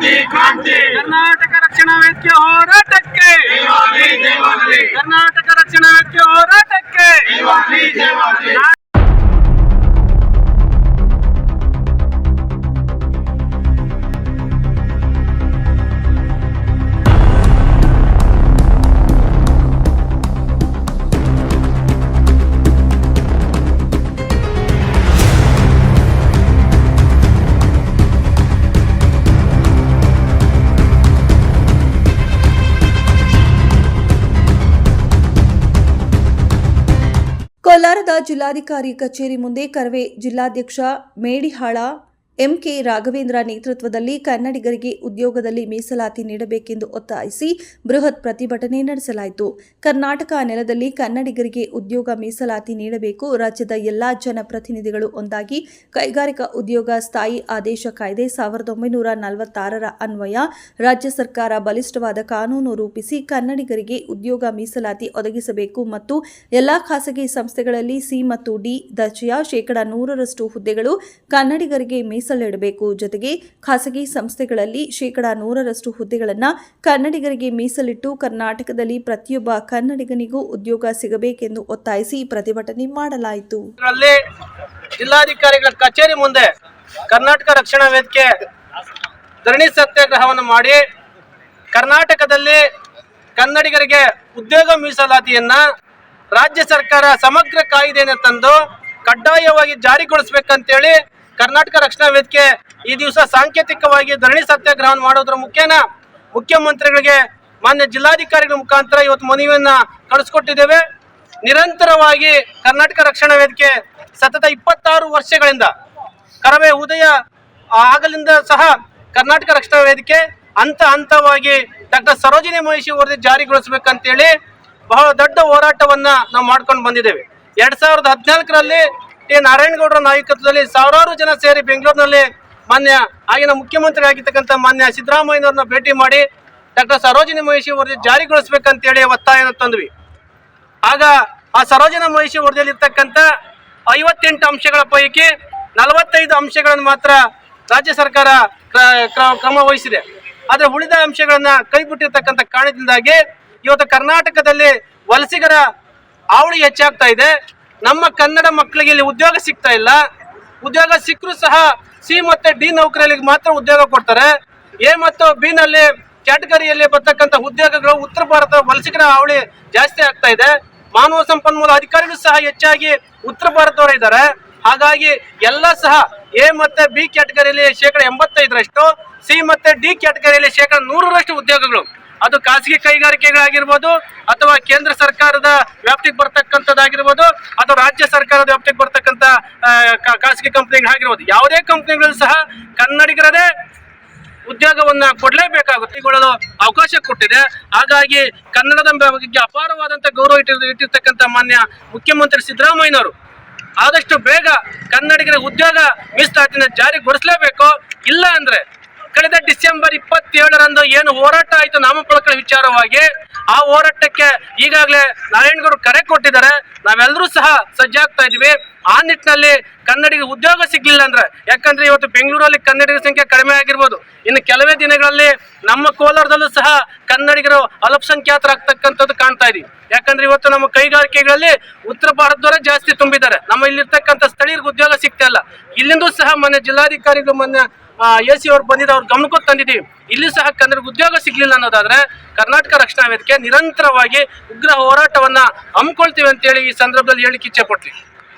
ಕರ್ನಾಟಕ ರಕ್ಷಣಾ ವೇದಿಕೆ ಹೋರಾಟಕ್ಕೆ, ಕರ್ನಾಟಕ ರಕ್ಷಣಾ ವೇದಿಕೆ ಹೋರಾಟಕ್ಕೆ. ಕೋಲಾರದ ಜಿಲ್ಲಾಧಿಕಾರಿ ಕಚೇರಿ ಮುಂದೆ ಕರವೇ ಜಿಲ್ಲಾಧ್ಯಕ್ಷ ಮೇಡಿಹಾಳ ಎಂಕೆ ರಾಘವೇಂದ್ರ ನೇತೃತ್ವದಲ್ಲಿ ಕನ್ನಡಿಗರಿಗೆ ಉದ್ಯೋಗದಲ್ಲಿ ಮೀಸಲಾತಿ ನೀಡಬೇಕೆಂದು ಒತ್ತಾಯಿಸಿ ಬೃಹತ್ ಪ್ರತಿಭಟನೆ ನಡೆಸಲಾಯಿತು. ಕರ್ನಾಟಕ ನೆಲದಲ್ಲಿ ಕನ್ನಡಿಗರಿಗೆ ಉದ್ಯೋಗ ಮೀಸಲಾತಿ ನೀಡಬೇಕು. ರಾಜ್ಯದ ಎಲ್ಲಾ ಜನಪ್ರತಿನಿಧಿಗಳು ಒಂದಾಗಿ ಕೈಗಾರಿಕಾ ಉದ್ಯೋಗ ಸ್ಥಾಯಿ ಆದೇಶ ಕಾಯ್ದೆ 1946ರ ಅನ್ವಯ ರಾಜ್ಯ ಸರ್ಕಾರ ಬಲಿಷ್ಠವಾದ ಕಾನೂನು ರೂಪಿಸಿ ಕನ್ನಡಿಗರಿಗೆ ಉದ್ಯೋಗ ಮೀಸಲಾತಿ ಒದಗಿಸಬೇಕು ಮತ್ತು ಎಲ್ಲಾ ಖಾಸಗಿ ಸಂಸ್ಥೆಗಳಲ್ಲಿ ಸಿ ಮತ್ತು ಡಿ ದರ್ಜೆಯ 100% ಹುದ್ದೆಗಳು ಕನ್ನಡಿಗರಿಗೆ ಮೀಸಲಿಡಬೇಕು. ಜೊತೆಗೆ ಖಾಸಗಿ ಸಂಸ್ಥೆಗಳಲ್ಲಿ 100% ಹುದ್ದೆಗಳನ್ನು ಕನ್ನಡಿಗರಿಗೆ ಮೀಸಲಿಟ್ಟು ಕರ್ನಾಟಕದಲ್ಲಿ ಪ್ರತಿಯೊಬ್ಬ ಕನ್ನಡಿಗನಿಗೂ ಉದ್ಯೋಗ ಸಿಗಬೇಕೆಂದು ಒತ್ತಾಯಿಸಿ ಪ್ರತಿಭಟನೆ ಮಾಡಲಾಯಿತು. ಜಿಲ್ಲಾಧಿಕಾರಿಗಳ ಕಚೇರಿ ಮುಂದೆ ಕರ್ನಾಟಕ ರಕ್ಷಣಾ ವೇದಿಕೆ ಧರಣಿ ಸತ್ಯಾಗ್ರಹವನ್ನು ಮಾಡಿ ಕರ್ನಾಟಕದಲ್ಲಿ ಕನ್ನಡಿಗರಿಗೆ ಉದ್ಯೋಗ ಮೀಸಲಾತಿಯನ್ನ ರಾಜ್ಯ ಸರ್ಕಾರ ಸಮಗ್ರ ಕಾಯ್ದೆಯನ್ನು ತಂದು ಕಡ್ಡಾಯವಾಗಿ ಜಾರಿಗೊಳಿಸಬೇಕಂತೇಳಿ ಕರ್ನಾಟಕ ರಕ್ಷಣಾ ವೇದಿಕೆ ಈ ದಿವಸ ಸಾಂಕೇತಿಕವಾಗಿ ಧರಣಿ ಸತ್ಯಾಗ್ರಹವನ್ನು ಮಾಡೋದ್ರ ಮುಖೇನ ಮುಖ್ಯಮಂತ್ರಿಗಳಿಗೆ ಮಾನ್ಯ ಜಿಲ್ಲಾಧಿಕಾರಿಗಳ ಮುಖಾಂತರ ಇವತ್ತು ಮನವಿಯನ್ನ ಕಳಿಸ್ಕೊಟ್ಟಿದ್ದೇವೆ. ನಿರಂತರವಾಗಿ ಕರ್ನಾಟಕ ರಕ್ಷಣಾ ವೇದಿಕೆ ಸತತ 26 ವರ್ಷಗಳಿಂದ ಕರವೇ ಉದಯ ಆಗಲಿಂದ ಸಹ ಕರ್ನಾಟಕ ರಕ್ಷಣಾ ವೇದಿಕೆ ಹಂತವಾಗಿ ಡಾಕ್ಟರ್ ಸರೋಜಿನಿ ಮಹಿಷಿ ವರದಿ ಜಾರಿಗೊಳಿಸಬೇಕಂತೇಳಿ ಬಹಳ ದೊಡ್ಡ ಹೋರಾಟವನ್ನ ನಾವು ಮಾಡ್ಕೊಂಡು ಬಂದಿದ್ದೇವೆ. 2014ರಲ್ಲಿ ನಾರಾಯಣಗೌಡರ ನಾಯಕತ್ವದಲ್ಲಿ ಸಾವಿರಾರು ಜನ ಸೇರಿ ಬೆಂಗಳೂರಿನಲ್ಲಿ ಮಾನ್ಯ ಆಗಿನ ಮುಖ್ಯಮಂತ್ರಿ ಆಗಿರ್ತಕ್ಕಂಥ ಮಾನ್ಯ ಸಿದ್ದರಾಮಯ್ಯನವ್ರನ್ನ ಭೇಟಿ ಮಾಡಿ ಡಾಕ್ಟರ್ ಸರೋಜಿನಿ ಮಹಿಷಿ ವರದಿ ಜಾರಿಗೊಳಿಸಬೇಕಂತೇಳಿ ಒತ್ತಾಯ ತಂದ್ವಿ. ಆಗ ಆ ಸರೋಜಿನಿ ಮಹಿಷಿ ವರದಿಯಲ್ಲಿ ಇರ್ತಕ್ಕಂಥ 58 ಅಂಶಗಳ ಪೈಕಿ 45 ಅಂಶಗಳನ್ನು ಮಾತ್ರ ರಾಜ್ಯ ಸರ್ಕಾರ ಕ್ರಮ ವಹಿಸಿದೆ. ಆದರೆ ಉಳಿದ ಅಂಶಗಳನ್ನ ಕೈ ಬಿಟ್ಟಿರ್ತಕ್ಕಂಥ ಕಾರಣದಿಂದಾಗಿ ಇವತ್ತು ಕರ್ನಾಟಕದಲ್ಲಿ ವಲಸಿಗರ ಹಾವಳಿ ಹೆಚ್ಚಾಗ್ತಾ ಇದೆ. ನಮ್ಮ ಕನ್ನಡ ಮಕ್ಕಳಿಗೆ ಇಲ್ಲಿ ಉದ್ಯೋಗ ಸಿಗ್ತಾ ಇಲ್ಲ. ಉದ್ಯೋಗ ಸಿಕ್ಕರೂ ಸಹ ಸಿ ಮತ್ತು ಡಿ ನೌಕರಿಗಳಿಗೆ ಮಾತ್ರ ಉದ್ಯೋಗ ಕೊಡ್ತಾರೆ. ಎ ಮತ್ತು ಬಿ ನಲ್ಲಿ ಕ್ಯಾಟಗರಿಯಲ್ಲಿ ಬರ್ತಕ್ಕಂಥ ಉದ್ಯೋಗಗಳು ಉತ್ತರ ಭಾರತ ವಲಸಿಗರ ಹಾವಳಿ ಜಾಸ್ತಿ ಆಗ್ತಾ ಇದೆ. ಮಾನವ ಸಂಪನ್ಮೂಲ ಅಧಿಕಾರಿಗಳು ಸಹ ಹೆಚ್ಚಾಗಿ ಉತ್ತರ ಭಾರತದವರು ಇದ್ದಾರೆ. ಹಾಗಾಗಿ ಎಲ್ಲ ಸಹ ಎ ಮತ್ತು ಬಿ ಕ್ಯಾಟಗರಿಯಲ್ಲಿ 85%, ಸಿ ಮತ್ತು ಡಿ ಕ್ಯಾಟಗರಿಯಲ್ಲಿ 100% ಉದ್ಯೋಗಗಳು ಅದು ಖಾಸಗಿ ಕೈಗಾರಿಕೆಗಳಾಗಿರ್ಬೋದು ಅಥವಾ ಕೇಂದ್ರ ಸರ್ಕಾರದ ವ್ಯಾಪ್ತಿಗೆ ಬರ್ತಕ್ಕಂಥದ್ದಾಗಿರ್ಬೋದು ಅಥವಾ ರಾಜ್ಯ ಸರ್ಕಾರದ ವ್ಯಾಪ್ತಿಗೆ ಬರ್ತಕ್ಕಂಥ ಖಾಸಗಿ ಕಂಪ್ನಿಗಳಾಗಿರ್ಬೋದು, ಯಾವುದೇ ಕಂಪ್ನಿಗಳು ಸಹ ಕನ್ನಡಿಗರದೇ ಉದ್ಯೋಗವನ್ನ ಕೊಡಲೇಬೇಕಾಗುತ್ತೆ, ಕೊಡಲು ಅವಕಾಶ ಕೊಟ್ಟಿದೆ. ಹಾಗಾಗಿ ಕನ್ನಡದ ಬಗ್ಗೆ ಅಪಾರವಾದಂಥ ಗೌರವ ಇಟ್ಟಿರ್ತಕ್ಕಂಥ ಮಾನ್ಯ ಮುಖ್ಯಮಂತ್ರಿ ಸಿದ್ದರಾಮಯ್ಯನವರು ಆದಷ್ಟು ಬೇಗ ಕನ್ನಡಿಗರ ಉದ್ಯೋಗ ಮೀಸಲಾತಿನ ಜಾರಿಗೊಳಿಸಲೇಬೇಕು. ಇಲ್ಲ ಅಂದ್ರೆ ಕಳೆದ ಡಿಸೆಂಬರ್ 27ರಂದು ಏನು ಹೋರಾಟ ಆಯಿತು ನಾಮಫಲಕಗಳ ವಿಚಾರವಾಗಿ, ಆ ಹೋರಾಟಕ್ಕೆ ಈಗಾಗಲೇ ನಾರಾಯಣಗೌಡರು ಕರೆ ಕೊಟ್ಟಿದ್ದಾರೆ. ನಾವೆಲ್ಲರೂ ಸಹ ಸಜ್ಜಾಗ್ತಾ ಇದೀವಿ. ಆ ನಿಟ್ಟಿನಲ್ಲಿ ಕನ್ನಡಿಗರಿಗೆ ಉದ್ಯೋಗ ಸಿಗ್ಲಿಲ್ಲ ಅಂದ್ರೆ, ಯಾಕಂದ್ರೆ ಇವತ್ತು ಬೆಂಗಳೂರಲ್ಲಿ ಕನ್ನಡಿಗರ ಸಂಖ್ಯೆ ಕಡಿಮೆ ಆಗಿರ್ಬೋದು, ಇನ್ನು ಕೆಲವೇ ದಿನಗಳಲ್ಲಿ ನಮ್ಮ ಕೋಲಾರದಲ್ಲೂ ಸಹ ಕನ್ನಡಿಗರು ಅಲ್ಪಸಂಖ್ಯಾತರಾಗ್ತಕ್ಕಂಥದ್ದು ಕಾಣ್ತಾ ಇದೀವಿ. ಯಾಕಂದ್ರೆ ಇವತ್ತು ನಮ್ಮ ಕೈಗಾರಿಕೆಗಳಲ್ಲಿ ಉತ್ತರ ಭಾರತದವರೇ ಜಾಸ್ತಿ ತುಂಬಿದ್ದಾರೆ. ನಮ್ಮ ಇಲ್ಲಿರ್ತಕ್ಕಂಥ ಸ್ಥಳೀಯರಿಗೆ ಉದ್ಯೋಗ ಸಿಗ್ತಾ ಇಲ್ಲ. ಇಲ್ಲಿಂದೂ ಸಹ ಮೊನ್ನೆ ಜಿಲ್ಲಾಧಿಕಾರಿಗಳು ಮೊನ್ನೆ AC ಅವರು ಬಂದಿದ್ದು ಅವ್ರ ಗಮನಕ್ಕೂ ತಂದಿದ್ದೀವಿ. ಇಲ್ಲಿ ಸಹ ಕನ್ನಡ ಉದ್ಯೋಗ ಸಿಗ್ಲಿಲ್ಲ ಅನ್ನೋದಾದ್ರೆ ಕರ್ನಾಟಕ ರಕ್ಷಣಾ ವೇದಿಕೆ ನಿರಂತರವಾಗಿ ಉಗ್ರ ಹೋರಾಟವನ್ನ ಹಮ್ಮಿಕೊಳ್ತೀವಿ ಅಂತೇಳಿ ಈ ಸಂದರ್ಭದಲ್ಲಿ ಹೇಳಿಕ್ಕೆ ಇಚ್ಛೆ ಪಡ್ತೀವಿ.